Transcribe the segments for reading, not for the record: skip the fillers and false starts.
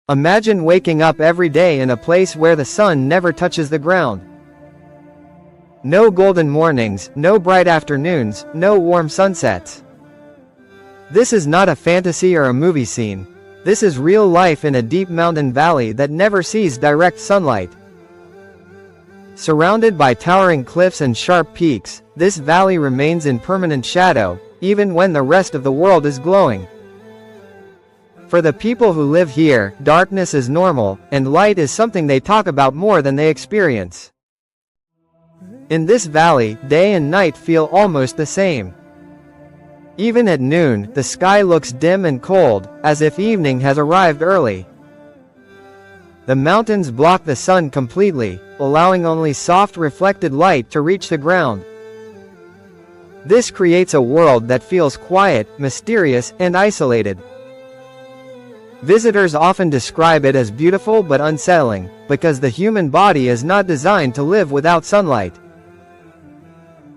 Imagine waking up every day in a place where the sun never touches the ground. No golden mornings, no bright afternoons, no warm sunsets. This is not a fantasy or a movie scene. This is real life in a deep mountain valley that never sees direct sunlight. Surrounded by towering cliffs and sharp peaks, this valley remains in permanent shadow, even when the rest of the world is glowing. For the people who live here, darkness is normal, and light is something they talk about more than they experience. In this valley, day and night feel almost the same. Even at noon, the sky looks dim and cold, as if evening has arrived early. The mountains block the sun completely, allowing only soft reflected light to reach the ground. This creates a world that feels quiet, mysterious, and isolated. Visitors often describe it as beautiful but unsettling, because the human body is not designed to live without sunlight.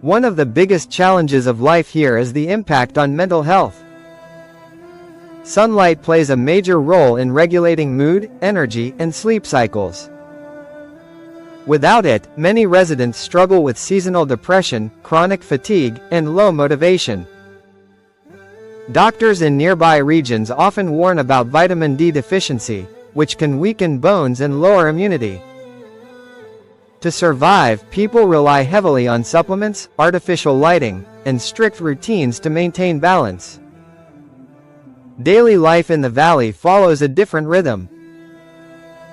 One of the biggest challenges of life here is the impact on mental health. Sunlight plays a major role in regulating mood, energy, and sleep cycles. Without it, many residents struggle with seasonal depression, chronic fatigue, and low motivation. Doctors in nearby regions often warn about vitamin D deficiency, which can weaken bones and lower immunity. To survive, people rely heavily on supplements, artificial lighting, and strict routines to maintain balance. Daily life in the valley follows a different rhythm.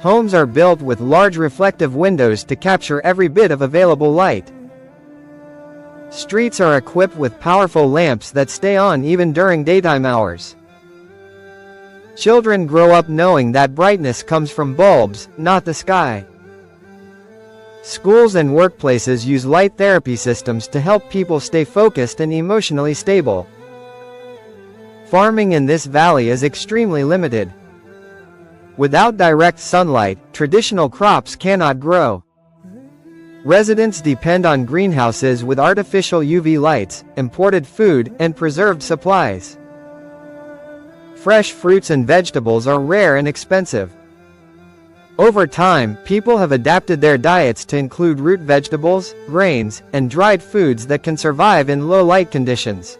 Homes are built with large reflective windows to capture every bit of available light. Streets are equipped with powerful lamps that stay on even during daytime hours. Children grow up knowing that brightness comes from bulbs, not the sky. Schools and workplaces use light therapy systems to help people stay focused and emotionally stable. Farming in this valley is extremely limited. Without direct sunlight, traditional crops cannot grow. Residents depend on greenhouses with artificial UV lights, imported food, and preserved supplies. Fresh fruits and vegetables are rare and expensive. Over time, people have adapted their diets to include root vegetables, grains, and dried foods that can survive in low light conditions.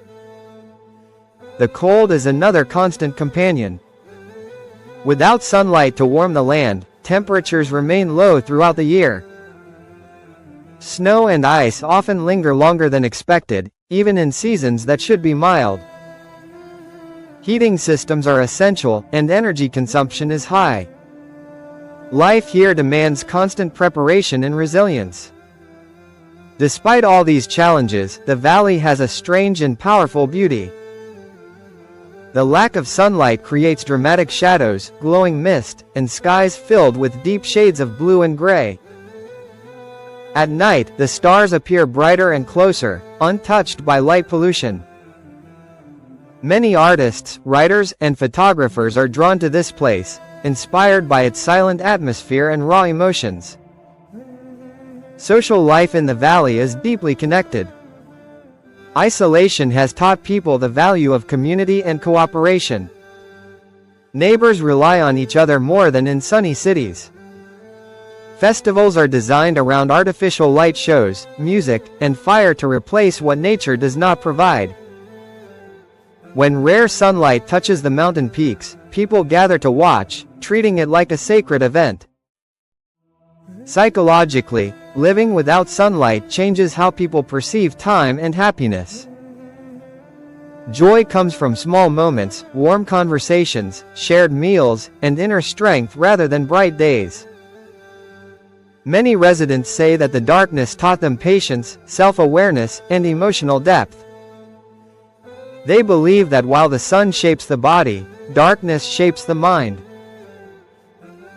The cold is another constant companion. Without sunlight to warm the land, temperatures remain low throughout the year. Snow and ice often linger longer than expected, even in seasons that should be mild. Heating systems are essential, and energy consumption is high. Life here demands constant preparation and resilience. Despite all these challenges, the valley has a strange and powerful beauty. The lack of sunlight creates dramatic shadows, glowing mist, and skies filled with deep shades of blue and gray. At night, the stars appear brighter and closer, untouched by light pollution. Many artists, writers, and photographers are drawn to this place, inspired by its silent atmosphere and raw emotions. Social life in the valley is deeply connected. Isolation has taught people the value of community and cooperation. Neighbors rely on each other more than in sunny cities. Festivals are designed around artificial light shows, music, and fire to replace what nature does not provide. When rare sunlight touches the mountain peaks, people gather to watch, treating it like a sacred event. Psychologically, living without sunlight changes how people perceive time and happiness. Joy comes from small moments, warm conversations, shared meals, and inner strength rather than bright days. Many residents say that the darkness taught them patience, self-awareness, and emotional depth. They believe that while the sun shapes the body, darkness shapes the mind.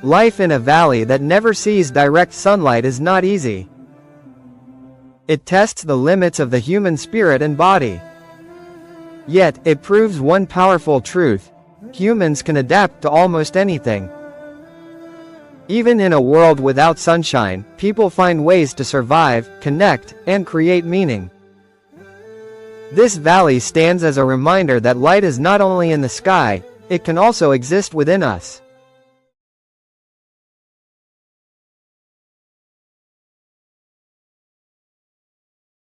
Life in a valley that never sees direct sunlight is not easy. It tests the limits of the human spirit and body. Yet, it proves one powerful truth: humans can adapt to almost anything. Even in a world without sunshine, people find ways to survive, connect, and create meaning. This valley stands as a reminder that light is not only in the sky, it can also exist within us.